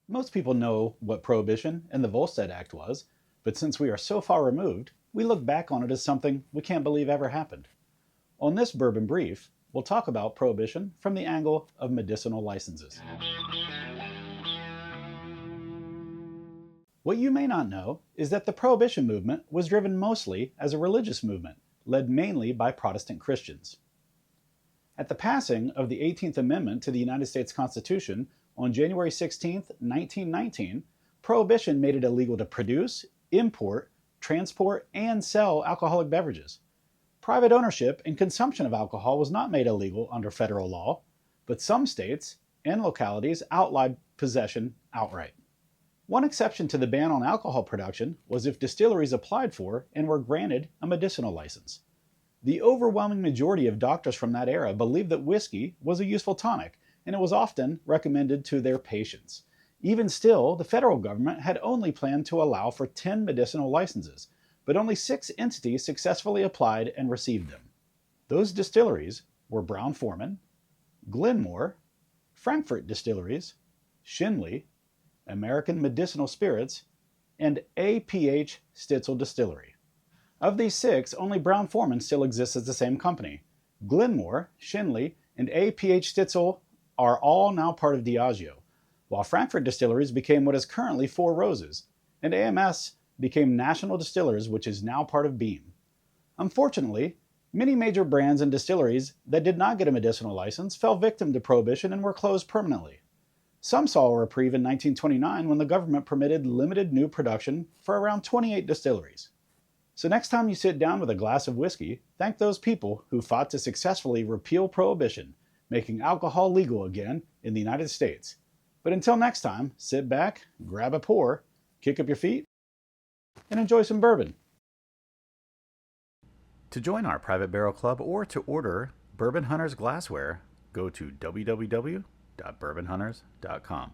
Most people know what Prohibition and the Volstead Act was, but since we are so far removed, we look back on it as something we can't believe ever happened. On this Bourbon Brief, we'll talk about Prohibition from the angle of medicinal licenses. What you may not know is that the Prohibition movement was driven mostly as a religious movement, led mainly by Protestant Christians. At the passing of the 18th Amendment to the United States Constitution on January 16, 1919, Prohibition made it illegal to produce, import, transport, and sell alcoholic beverages. Private ownership and consumption of alcohol was not made illegal under federal law, but some states and localities outlawed possession outright. One exception to the ban on alcohol production was if distilleries applied for and were granted a medicinal license. The overwhelming majority of doctors from that era believed that whiskey was a useful tonic, and it was often recommended to their patients. Even still, the federal government had only planned to allow for 10 medicinal licenses, but only 6 entities successfully applied and received them. Those distilleries were Brown-Forman, Glenmore, Frankfurt Distilleries, Schenley, American Medicinal Spirits, and A.P.H. Stitzel Distillery. Of these 6, only Brown-Forman still exists as the same company. Glenmore, Schenley, and A.P.H. Stitzel are all now part of Diageo, while Frankfurt Distilleries became what is currently Four Roses, and AMS became National Distillers, which is now part of Beam. Unfortunately, many major brands and distilleries that did not get a medicinal license fell victim to Prohibition and were closed permanently. Some saw a reprieve in 1929 when the government permitted limited new production for around 28 distilleries. So next time you sit down with a glass of whiskey, thank those people who fought to successfully repeal Prohibition, making alcohol legal again in the United States. But until next time, sit back, grab a pour, kick up your feet, and enjoy some bourbon. To join our private barrel club or to order Bourbon Hunters glassware, go to www.bourbonhunters.com.